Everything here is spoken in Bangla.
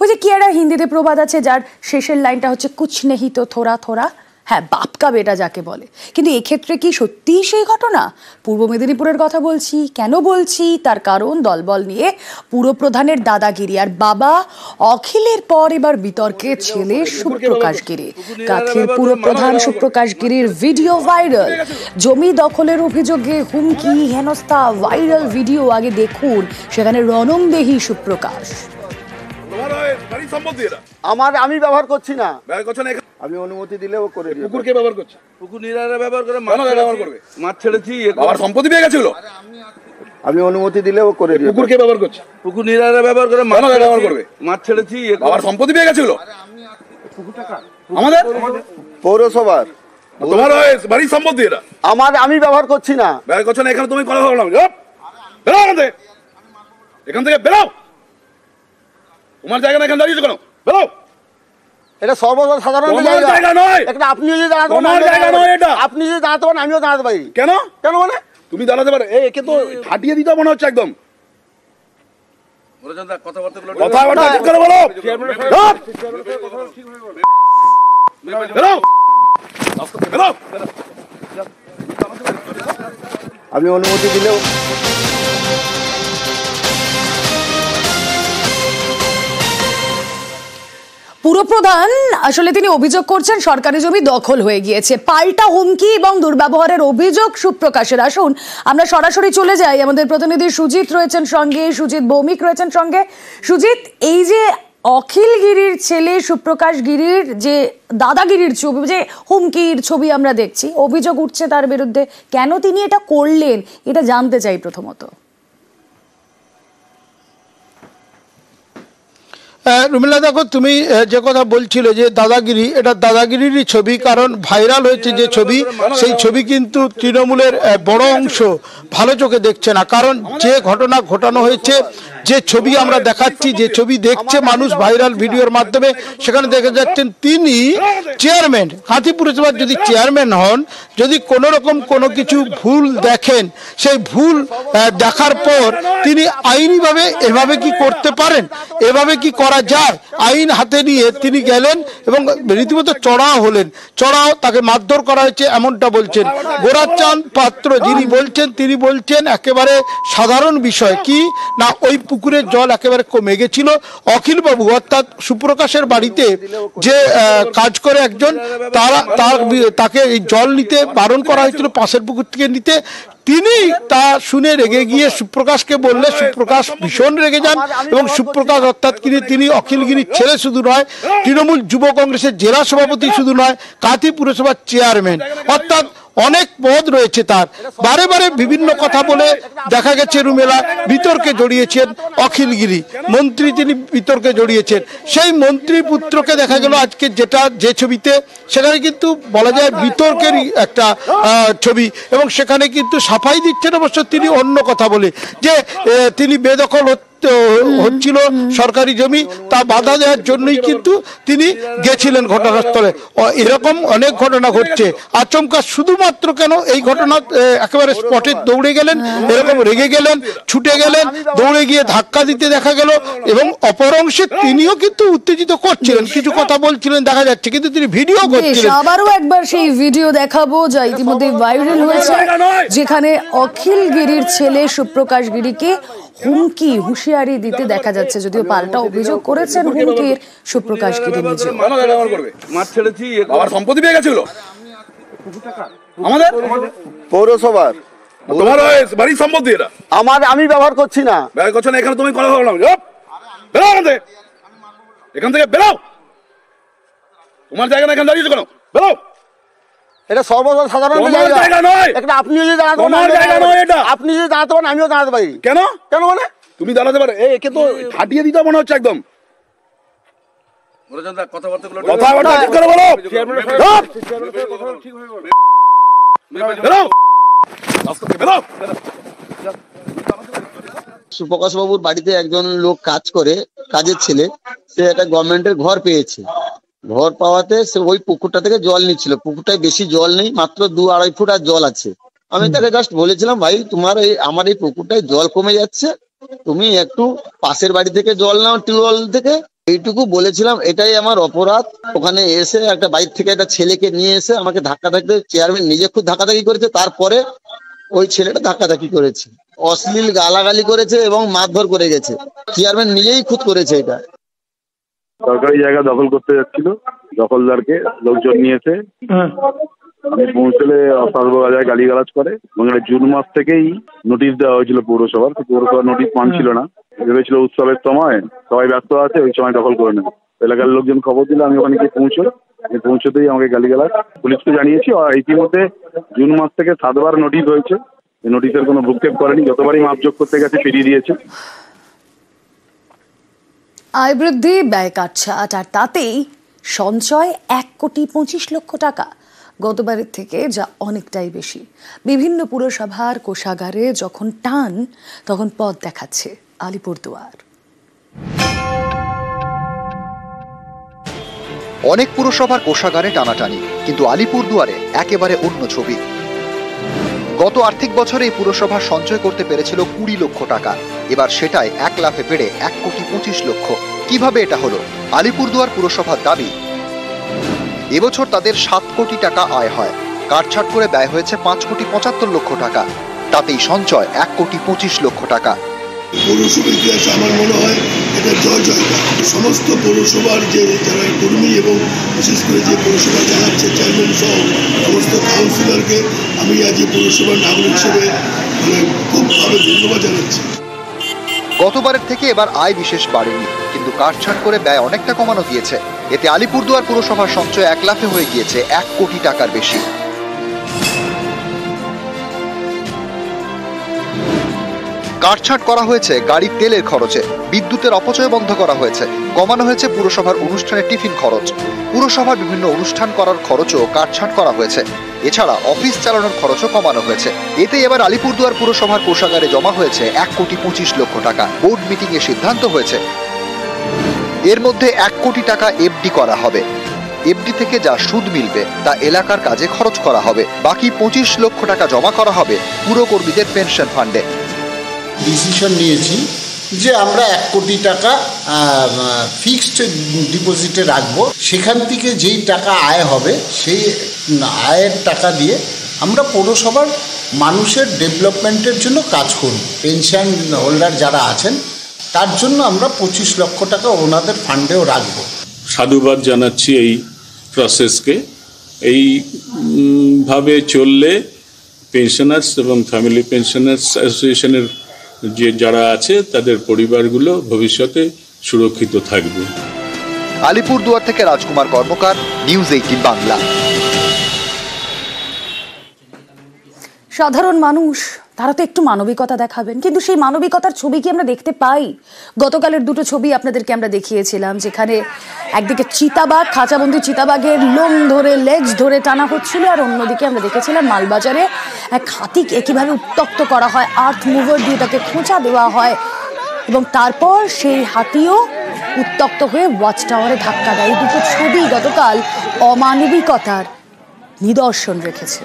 ওই যে কি একটা হিন্দিতে প্রবাদ আছে যার শেষের লাইনটা হচ্ছে কুছ নেহি তো থোড়া থোড়া, হ্যাঁ বাপ কা বেটা যাকে বলে। কিন্তু এক্ষেত্রে কি সত্যিই সেই ঘটনা? পূর্ব মেদিনীপুরের কথা বলছি, কেন বলছি তার কারণ দলবল নিয়ে পুরপ্রধানের দাদাগিরি আর বাবা অখিলের পর এবার বিতর্কে ছেলে সুপ্রকাশ গিরি। কাথির পুরপ্রধান সুপ্রকাশ গিরির ভিডিও ভাইরাল, জমি দখলের অভিযোগে হুমকি হেনস্থা ভাইরাল ভিডিও আগে দেখুন, সেখানে রণংদেহী সুপ্রকাশ। আমি ব্যবহার করছি না, আমি অনুমতি দিলে ও করে দিবে। পুকুর কে ব্যবহার করছে? পুকুর নিরারা ব্যবহার করে, মাছ ব্যবহার করবে। মাছ ছেড়েছি, আবার সম্পত্তি পেয়ে গেছিল। আমি অনুমতি দিলে ও করে দিবে। পুকুর কে ব্যবহার করছে? পুকুর নিরারা ব্যবহার করে, মাছ ব্যবহার করবে। মাছ ছেড়েছি, আবার সম্পত্তি পেয়ে গেছিল। আমাদের পৌরসভার তোমার বাড়ির সম্পত্তি এটা। আমি ব্যবহার করছি না। ব্যবহার করছো না, এখানে তুমি কথা বললাম। বেরো এখান থেকে, বেরো। তোমার জায়গা না, এখানে দাঁড়িয়েছো কেন? বেরো। এটা সর্বসাধারণ জায়গা নয়। আপনি যদি দাঁড়াতে তোমার জায়গা নয় এটা। আপনি যদি দাঁড়াতে পারেন আমিও দাঁড়াতে পারি। কেন? কেন মানে তুমি দাঁড়াতে পারো? একে তো ফাটিয়ে দিতে মনে হচ্ছে একদম। কথাবার্তা ঠিক করে বলো। বেরো। বেরো। আমি অনুমতি দিলেও পুরপ্রধান আসলে তিনি অভিযোগ করছেন সরকারি জমি দখল হয়ে গিয়েছে, পাল্টা হুমকি এবং দুর্ব্যবহারের অভিযোগ সুপ্রকাশের। আসুন আমরা সরাসরি চলে যাই, আমাদের প্রতিনিধি সুজিত রয়েছেন সঙ্গে, সুজিত ভৌমিক রয়েছেন সঙ্গে। সুজিত, এই যে অখিল গিরির ছেলে সুপ্রকাশ গিরির যে দাদাগিরির ছবি, যে হুমকির ছবি আমরা দেখছি, অভিযোগ উঠছে তার বিরুদ্ধে, কেন তিনি এটা করলেন এটা জানতে চাই প্রথমত। রুমিলা, দেখো তুমি যে কথা বলছিলে যে দাদাগিরি, এটা দাদাগিরিরই ছবি, কারণ ভাইরাল হয়েছে যে ছবি, সেই ছবি কিন্তু তৃণমূলের বড় অংশ ভালো চোখে দেখছে না। কারণ যে ঘটনা ঘটানো হয়েছে, যে ছবি আমরা দেখাচ্ছি, যে ছবি দেখছে মানুষ ভাইরাল ভিডিওর মাধ্যমে, সেখানে দেখা যাচ্ছেন তিনি চেয়ারম্যান, কাঁথি পুরসভার যদি চেয়ারম্যান হন, যদি কোনো রকম কোনো কিছু ভুল দেখেন, সেই ভুল দেখার পর তিনি আইনিভাবে এভাবে কি করতে পারেন, এভাবে কি করা যায়, আইন হাতে নিয়ে তিনি গেলেন এবং রীতিমতো চড়াও হলেন। চড়াও, তাকে মারধর করা হয়েছে এমনটা বলছেন গোরাচাঁদ পাত্র যিনি বলছেন। তিনি বলছেন একেবারে সাধারণ বিষয় কি না, ওই পুকুরের জল একেবারে কমে গেছিল। অখিলবাবু অর্থাৎ সুপ্রকাশের বাড়িতে যে কাজ করে একজন, তাকে এই জল নিতে বারণ করা হয়েছিল, পাশের পুকুর থেকে নিতে। তিনি তা শুনে রেগে গিয়ে সুপ্রকাশকে বললে সুপ্রকাশ ভীষণ রেগে যান এবং সুপ্রকাশ অর্থাৎ তিনি অখিলগিরির ছেলে শুধু নয়, তৃণমূল যুব কংগ্রেসের জেলা সভাপতি শুধু নয়, কাঁথি পুরসভার চেয়ারম্যান, অর্থাৎ অনেক পদ রয়েছে তার। বারে বারে বিভিন্ন কথা বলে দেখা গেছে রুমেলা বিতর্কে জড়িয়েছেন অখিলগিরি, মন্ত্রী তিনি বিতর্কে জড়িয়েছেন। সেই মন্ত্রী পুত্রকে দেখা গেল আজকে যে ছবিতে, সেখানে কিন্তু বলা যায় বিতর্কেরই একটা ছবি, এবং সেখানে কিন্তু সাফাই দিচ্ছেন অবশ্য তিনি অন্য কথা বলে যে তিনি বেদখল হচ্ছিল সরকারি জমি, তা বাধা দেওয়ার জন্যই কিন্তু তিনি গেছিলেন ঘটনাস্থলে। এরকম অনেক ঘটনা ঘটছে। আচমকা শুধুমাত্র কেন এই ঘটনা একেবারে স্পটে দৌড়ে গেলেন, এরকম রেগে গেলেন, ছুটে গেলেন, দৌড়ে গিয়ে ধাক্কা দিতে দেখা গেল, এবং অপর অংশে তিনিও কিন্তু উত্তেজিত করছিলেন, কিছু কথা বলছিলেন দেখা যাচ্ছে, কিন্তু তিনি ভিডিও করছিলেন। আবারও একবার সেই ভিডিও দেখাবো যা ইতিমধ্যে ভাইরাল হয়েছে, যেখানে অখিল গিরির ছেলে সুপ্রকাশ গিরিকে হুমকি হুঁশিয়ারি দিতে দেখা যাচ্ছে, যদিও পাল্টা অভিযোগ করেছেন হুমকির সুপ্রকাশ গিরি নিজে। মাছ ছেড়েছি, আবার সম্পত্তি পেয়ে গেছিল। আমাদের পৌরসভার তোমার বাড়ির সম্পত্তি এটা। আমি ব্যবহার করছি না। ব্যবহার করছো না, এখানে তুমি কথা বললাম। বেরো এখান থেকে, বেরো। তোমার জায়গা না, এখানে দাঁড়িয়েছো কেন? বেরো। এটা সর্বসাধারণ জায়গা নয়। আপনি যদি দাঁড়াতে তোমার জায়গা নয় এটা। আপনি যদি দাঁড়াতে পারেন আমিও দাঁড়াতে পারি। কেন? কেন মানে তুমি দাঁড়াতে পারো? একে তো ফাটিয়ে দিতে মনে হচ্ছে একদম। কথাবার্তা ঠিক করে বলো। সুপ্রকাশ বাবুর বাড়িতে একজন লোক কাজ করে, কাজের ছেলে, সে একটা গভর্নমেন্টের ঘর পেয়েছে। ঘর পাওয়াতে সে ওই পুকুরটা থেকে জল নিচ্ছিল। পুকুরটায় বেশি জল নেই, মাত্র 2-2.5 ফুট আর জল আছে। আমি তাকে জাস্ট বলেছিলাম, ভাই তোমার আমার এই পুকুরটায় জল কমে যাচ্ছে, তুমি একটু পাশের বাড়ি থেকে জল নাও, টিউবওয়েল থেকে, এইটুকু বলেছিলাম, এটাই আমার অপরাধ। ওখানে এসে একটা বাইক থেকে একটা ছেলেকে নিয়ে এসে আমাকে ধাক্কাধাক্কি, চেয়ারম্যান নিজে খুব ধাক্কাধাক্কি করেছে, তারপরে ওই ছেলেটা ধাক্কাধাক্কি করেছে, অশ্লীল গালাগালি করেছে এবং মারধর করে গেছে। চেয়ারম্যান নিজেই খুদ করেছে এটা। সরকারি জায়গা দখল করতে যাচ্ছিল, দখলদারকে লোকজন নিয়েছে, আমি পৌঁছলে অসভ্য গাজায় গালিগালাজ করে এবং জুন মাস থেকেই নোটিশ দেওয়া হয়েছিল পৌরসভার। পৌরসভার নোটিশ মানছিল না, ভেবেছিল উৎসবের সময় সবাই ব্যস্ত আছে, ওই সময় দখল করে নেবে। এলাকার লোকজন খবর দিলে আমি ওখানে গিয়ে পৌঁছতেই আমাকে গালিগালাজ, পুলিশকে জানিয়েছি। ইতিমধ্যে জুন মাস থেকে 7 বার নোটিশ হয়েছে, এই নোটিশের কোনো ভ্রুক্ষেপ করেনি, যতবারই মাপযোগ করতে গেছে ফিরিয়ে দিয়েছে। আয় বৃদ্ধি, ব্যয় কাটছাট, আর তাতেই সঞ্চয় 1,25 লক্ষ টাকা গতবারের থেকে, যা অনেকটাই বেশি। বিভিন্ন পুরসভার কোষাগারে যখন টান, তখন পথ দেখাচ্ছে আলিপুরদুয়ার। অনেক পুরসভার কোষাগারে টানাটানি, কিন্তু আলিপুরদুয়ারে একেবারে অন্য ছবি। গত আর্থিক বছরে এই পুরসভা সঞ্চয় করতে পেরেছিল 20 লক্ষ টাকা, এবার সেটাই 1 লাফে বেড়ে 1,25 লক্ষ। কিভাবে এটা হলো? আলিপুরদুয়ার পুরসভার দাবি, এবছর তাদের 7 কোটি টাকা আয় হয়, কাটছাট করে ব্যয় হয়েছে 5,75 লক্ষ টাকা, তাতেই সঞ্চয় 1,25 লক্ষ টাকা। পৌরসভার ইতিহাসে আমার মনে হয় এটা জয় জয়কার। সমস্ত পৌরসভার যে যারা কর্মী এবং বিশেষ করে যে পৌরসভা চালাচ্ছে চেয়ারম্যান সহ সমস্ত কাউন্সিলরকে আমি আজ পৌরসভার নাগরিক হিসেবে খুবভাবে ধন্যবাদ জানাচ্ছি। গতবারের থেকে এবার আয় বিশেষ বাড়েনি, কিন্তু কাটছাট করে ব্যয় অনেকটা কমানো গিয়েছে। এতে আলিপুরদুয়ার পুরসভার সঞ্চয় 1 লাফে হয়ে গিয়েছে 1 কোটি টাকার বেশি। কাটছাট করা হয়েছে গাড়ির তেলের খরচে, বিদ্যুতের অপচয় বন্ধ করা হয়েছে, কমানো হয়েছে পুরসভার অনুষ্ঠানের টিফিন খরচ, পুরসভার বিভিন্ন অনুষ্ঠান করার খরচও কাটছাট করা হয়েছে। এছাড়া অফিস চালানোর খরচও কমানো হয়েছে। এতে এবার আলিপুরদুয়ার পুরসভার কোষাগারে জমা হয়েছে 1,25 লক্ষ টাকা। বোর্ড মিটিং এ সিদ্ধান্ত হয়েছে এর মধ্যে 1 কোটি টাকা এফডি করা হবে। এফডি থেকে যা সুদ মিলবে তা এলাকার কাজে খরচ করা হবে। বাকি 25 লক্ষ টাকা জমা করা হবে পুরকর্মীদের পেনশন ফান্ডে। ডিসিশন নিয়েছি যে আমরা 1 কোটি টাকা ফিক্সড ডিপোজিটে রাখবো। সেখান থেকে যেই টাকা আয় হবে সেই আয়ের টাকা দিয়ে আমরা পৌরসভার মানুষের ডেভেলপমেন্টের জন্য কাজ করব। পেনশন হোল্ডার যারা আছেন তার জন্য আমরা 25 লক্ষ টাকা ওনাদের ফান্ডেও রাখবো। সাধুবাদ জানাচ্ছি এই প্রসেসকে। এইভাবে চললে পেনশনার্স এবং ফ্যামিলি পেনশনার্স অ্যাসোসিয়েশনের যে যারা আছে তাদের পরিবারগুলো ভবিষ্যতে সুরক্ষিত থাকবে। আলিপুরদুয়ার থেকে রাজকুমার কর্মকার, নিউজ 18 বাংলা। সাধারণ মানুষ, তারা তো একটু মানবিকতা দেখাবেন, কিন্তু সেই মানবিকতার ছবি কি আমরা দেখতে পাই? গতকালের 2টো ছবি আপনাদেরকে আমরা দেখিয়েছিলাম, যেখানে একদিকে চিতাবাঘ, খাঁচাবন্দি চিতাবাঘের লোম ধরে, লেজ ধরে টানা হচ্ছিল, আর অন্যদিকে আমরা দেখেছিলাম মালবাজারে এক হাতিকে কিভাবে উত্তপ্ত করা হয়, আর্থ মুভার দিয়ে তাকে খোঁচা দেওয়া হয়, এবং তারপর সেই হাতিও উত্তপ্ত হয়ে ওয়াচ টাওয়ারে ধাক্কা দেয়। এই 2টো ছবি গতকাল অমানবিকতার নিদর্শন রেখেছে।